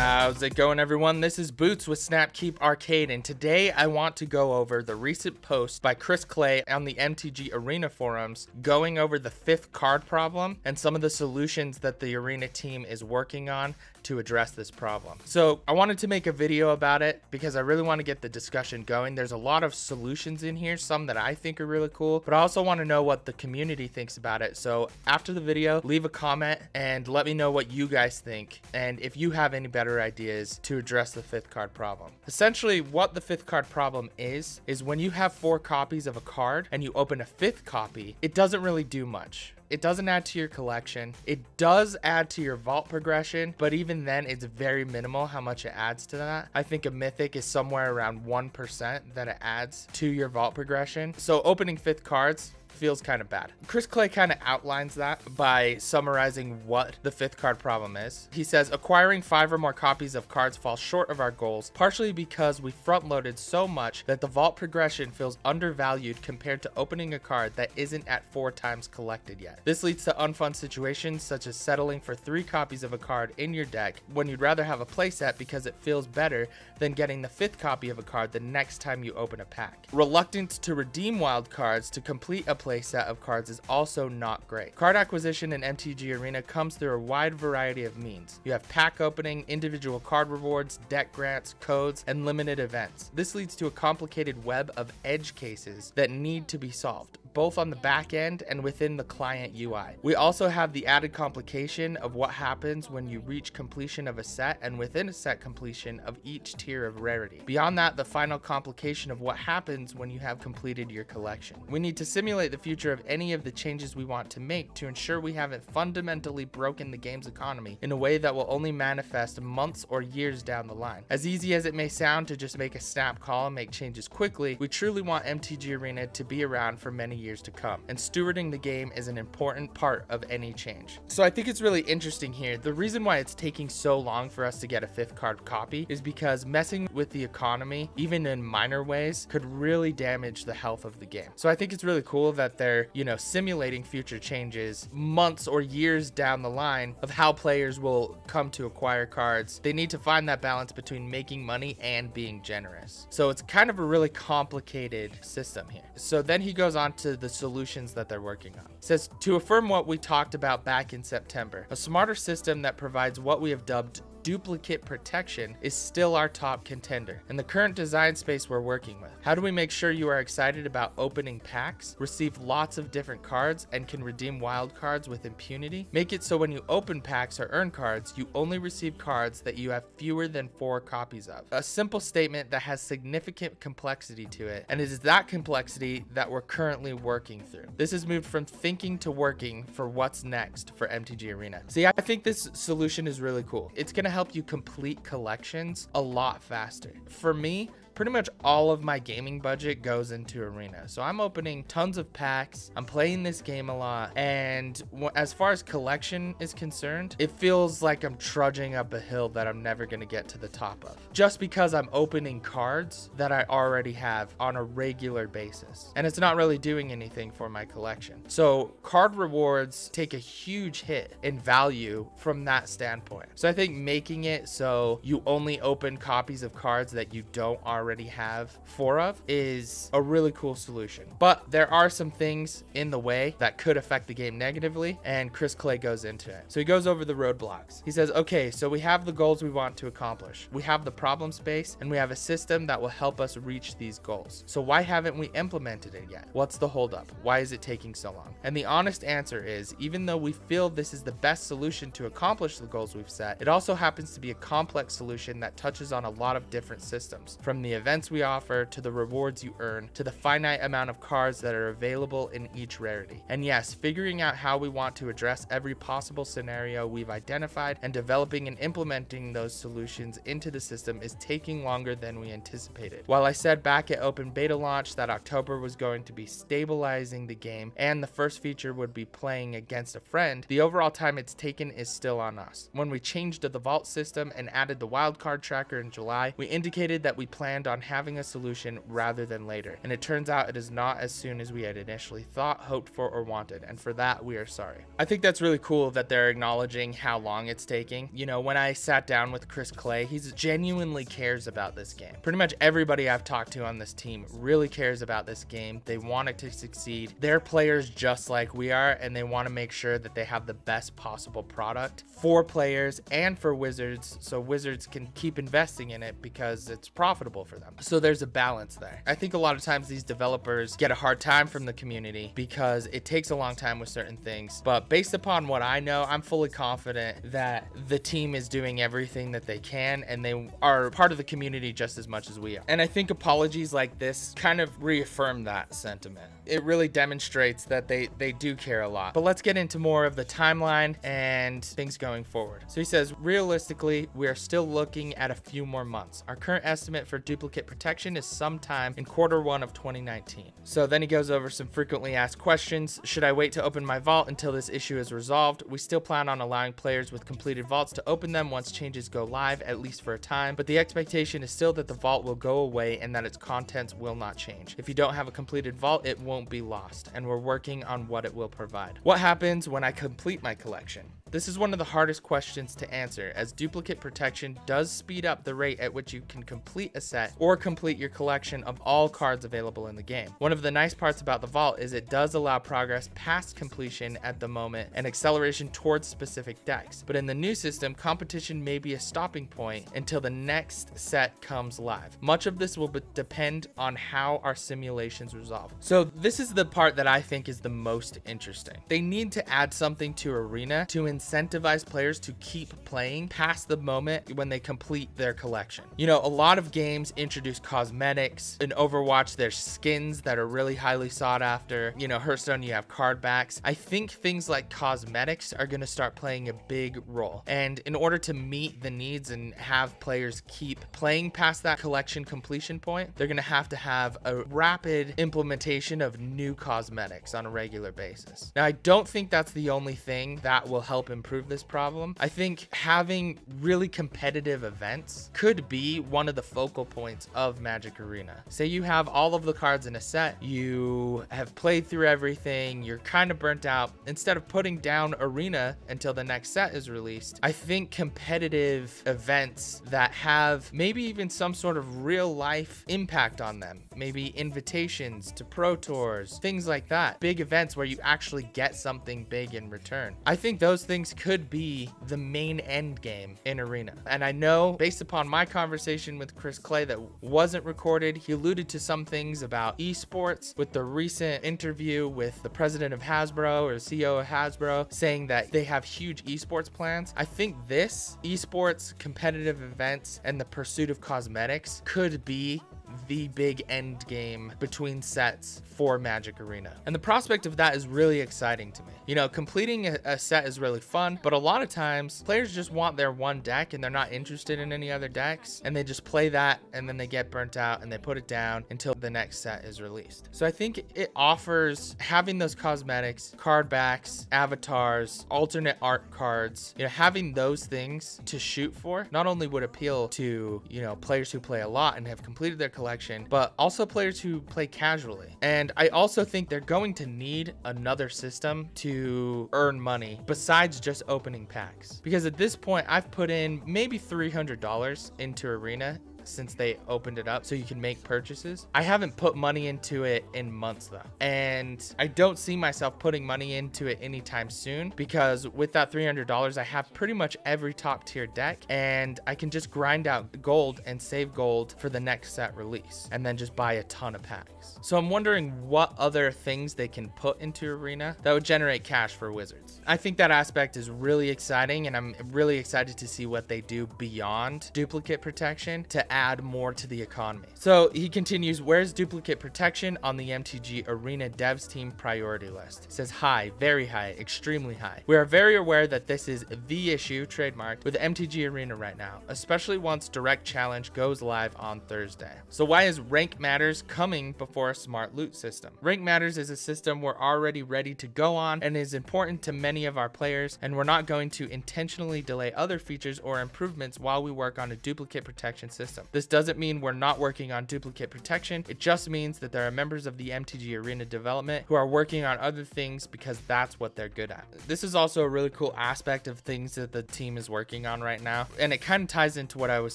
How's it going, everyone? This is Boots with Snapkeep Arcade, and today I want to go over the recent post by Chris Clay on the MTG Arena forums going over the 5th card problem and some of the solutions that the Arena team is working on to address this problem. So I wanted to make a video about it because I really want to get the discussion going. There's a lot of solutions in here, some that I think are really cool, but I also want to know what the community thinks about it. So after the video, leave a comment and let me know what you guys think and if you have any better ideas to address the 5th card problem. Essentially, what the 5th card problem is when you have 4 copies of a card and you open a 5th copy, it doesn't really do much. It doesn't add to your collection. It does add to your vault progression, but even then it's very minimal how much it adds to that. I think a mythic is somewhere around 1% that it adds to your vault progression. So opening 5th cards feels kind of bad. Chris Clay kind of outlines that by summarizing what the 5th card problem is. He says, acquiring 5 or more copies of cards falls short of our goals, partially because we front loaded so much that the vault progression feels undervalued compared to opening a card that isn't at 4 times collected yet. This leads to unfun situations such as settling for 3 copies of a card in your deck when you'd rather have a playset because it feels better than getting the 5th copy of a card the next time you open a pack. Reluctance to redeem wild cards to complete a set of cards is also not great. Card acquisition in MTG Arena comes through a wide variety of means. You have pack opening, individual card rewards, deck grants, codes, and limited events. This leads to a complicated web of edge cases that need to be solved, both on the back end and within the client UI. We also have the added complication of what happens when you reach completion of a set and within a set completion of each tier of rarity. Beyond that, the final complication of what happens when you have completed your collection. We need to simulate the future of any of the changes we want to make to ensure we haven't fundamentally broken the game's economy in a way that will only manifest months or years down the line. As easy as it may sound to just make a snap call and make changes quickly, we truly want MTG Arena to be around for many years to come, and stewarding the game is an important part of any change. So I think it's really interesting here. The reason why it's taking so long for us to get a 5th card copy is because messing with the economy, even in minor ways, could really damage the health of the game. So I think it's really cool that they're, simulating future changes months or years down the line of how players will come to acquire cards. They need to find that balance between making money and being generous. So it's kind of a really complicated system here. So then he goes on to the solutions that they're working on. It says, to affirm what we talked about back in September, a smarter system that provides what we have dubbed duplicate protection is still our top contender in the current design space we're working with. How do we make sure you are excited about opening packs, receive lots of different cards, and can redeem wild cards with impunity? Make it so when you open packs or earn cards, you only receive cards that you have fewer than 4 copies of. A simple statement that has significant complexity to it, and it is that complexity that we're currently working through. This has moved from thinking to working for what's next for MTG Arena. See, I think this solution is really cool. It's gonna help you complete collections a lot faster. For me, pretty much all of my gaming budget goes into Arena. So I'm opening tons of packs, I'm playing this game a lot, and as far as collection is concerned, it feels like I'm trudging up a hill that I'm never gonna get to the top of, just because I'm opening cards that I already have on a regular basis, and it's not really doing anything for my collection. So card rewards take a huge hit in value from that standpoint. So I think making it so you only open copies of cards that you don't already have 4 of is a really cool solution, but there are some things in the way that could affect the game negatively, and Chris Clay goes into it. So he goes over the roadblocks. He says, okay, so we have the goals we want to accomplish, we have the problem space, and we have a system that will help us reach these goals. So why haven't we implemented it yet? What's the holdup? Why is it taking so long? And the honest answer is, even though we feel this is the best solution to accomplish the goals we've set, it also happens to be a complex solution that touches on a lot of different systems, from the events we offer to the rewards you earn to the finite amount of cards that are available in each rarity. And yes, figuring out how we want to address every possible scenario we've identified and developing and implementing those solutions into the system is taking longer than we anticipated. While I said back at open beta launch that October was going to be stabilizing the game and the first feature would be playing against a friend, the overall time it's taken is still on us. When we changed the vault system and added the wildcard tracker in July, we indicated that we plan planned on having a solution rather than later, and it turns out it is not as soon as we had initially thought, hoped for, or wanted, and for that we are sorry. I think that's really cool that they're acknowledging how long it's taking. You know, when I sat down with Chris Clay, he genuinely cares about this game. Pretty much everybody I've talked to on this team really cares about this game. They want it to succeed. They're players just like we are, and they want to make sure that they have the best possible product for players and for Wizards, so Wizards can keep investing in it because it's profitable for them. So there's a balance there. I think a lot of times these developers get a hard time from the community because it takes a long time with certain things, but based upon what I know, I'm fully confident that the team is doing everything that they can, and they are part of the community just as much as we are. And I think apologies like this kind of reaffirm that sentiment. It really demonstrates that they do care a lot. But let's get into more of the timeline and things going forward. So he says, realistically, we are still looking at a few more months. Our current estimate for duplicate protection is sometime in Q1 of 2019. So then he goes over some frequently asked questions. Should I wait to open my vault until this issue is resolved? We still plan on allowing players with completed vaults to open them once changes go live, at least for a time, but the expectation is still that the vault will go away and that its contents will not change. If you don't have a completed vault, it won't be lost, and we're working on what it will provide. What happens when I complete my collection? This is one of the hardest questions to answer, as duplicate protection does speed up the rate at which you can complete a set or complete your collection of all cards available in the game. One of the nice parts about the vault is it does allow progress past completion at the moment and acceleration towards specific decks. But in the new system, competition may be a stopping point until the next set comes live. Much of this will depend on how our simulations resolve. So this is the part that I think is the most interesting. They need to add something to Arena to incentivize players to keep playing past the moment when they complete their collection. You know, a lot of games introduce cosmetics. In Overwatch, there's skins that are really highly sought after. You know, Hearthstone, you have card backs. I think things like cosmetics are going to start playing a big role. And in order to meet the needs and have players keep playing past that collection completion point, they're going to have a rapid implementation of new cosmetics on a regular basis. Now, I don't think that's the only thing that will help improve this problem. I think having really competitive events could be one of the focal points of Magic Arena. Say you have all of the cards in a set, you have played through everything, you're kind of burnt out. Instead of putting down Arena until the next set is released, I think competitive events that have maybe even some sort of real life impact on them, maybe invitations to Pro Tours, things like that, big events where you actually get something big in return. I think those things could be the main end game in Arena. And I know, based upon my conversation with Chris Clay that wasn't recorded, he alluded to some things about esports with the recent interview with the president of Hasbro or CEO of Hasbro saying that they have huge esports plans. I think this esports competitive events and the pursuit of cosmetics could be the big end game between sets for Magic Arena. And the prospect of that is really exciting to me. You know, completing a set is really fun, but a lot of times players just want their one deck and they're not interested in any other decks, and they just play that and then they get burnt out and they put it down until the next set is released. So I think it offers having those cosmetics, card backs, avatars, alternate art cards, you know, having those things to shoot for not only would appeal to, you know, players who play a lot and have completed their collection, but also players who play casually. And I also think they're going to need another system to earn money besides just opening packs, because at this point I've put in maybe $300 into Arena since they opened it up so you can make purchases. I haven't put money into it in months though, and I don't see myself putting money into it anytime soon, because with that $300 I have pretty much every top tier deck, and I can just grind out gold and save gold for the next set release and then just buy a ton of packs. So I'm wondering what other things they can put into Arena that would generate cash for Wizards. I think that aspect is really exciting, and I'm really excited to see what they do beyond duplicate protection to add more to the economy. So he continues, where's duplicate protection on the MTG Arena devs team priority list? It says high, very high, extremely high. We are very aware that this is the issue, trademarked, with MTG Arena right now, especially once Direct Challenge goes live on Thursday. So why is Rank Matters coming before a smart loot system? Rank Matters is a system we're already ready to go on and is important to many of our players, and we're not going to intentionally delay other features or improvements while we work on a duplicate protection system. system. This doesn't mean we're not working on duplicate protection. It just means that there are members of the MTG Arena development who are working on other things because that's what they're good at. This is also a really cool aspect of things that the team is working on right now, and it kind of ties into what I was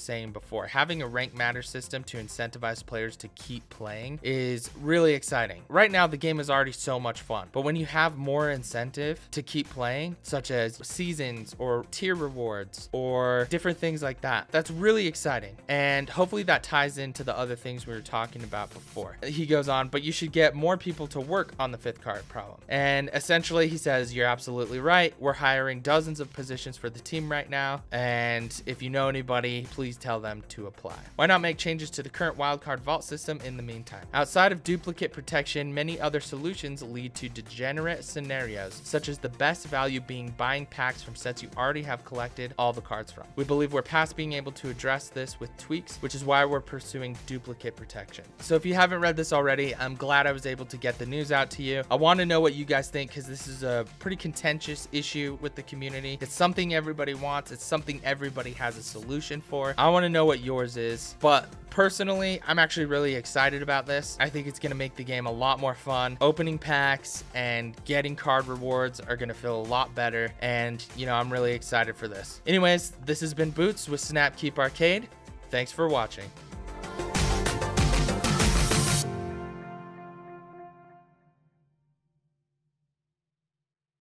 saying before. Having a rank matter system to incentivize players to keep playing is really exciting. Right now the game is already so much fun, but when you have more incentive to keep playing, such as seasons or tier rewards or different things like that, that's really exciting. And hopefully that ties into the other things we were talking about before. He goes on, but you should get more people to work on the 5th card problem. And essentially he says, you're absolutely right. We're hiring dozens of positions for the team right now, and if you know anybody, please tell them to apply. Why not make changes to the current wildcard vault system in the meantime? Outside of duplicate protection, many other solutions lead to degenerate scenarios, such as the best value being buying packs from sets you already have collected all the cards from. We believe we're past being able to address this with tweaks, which is why we're pursuing duplicate protection. So if you haven't read this already, I'm glad I was able to get the news out to you. I want to know what you guys think, because this is a pretty contentious issue with the community. It's something everybody wants. It's something everybody has a solution for. I want to know what yours is, but personally, I'm actually really excited about this. I think it's going to make the game a lot more fun. Opening packs and getting card rewards are going to feel a lot better, and you know, I'm really excited for this. Anyways, this has been Boots with Snap Keep Arcade. Thanks for watching.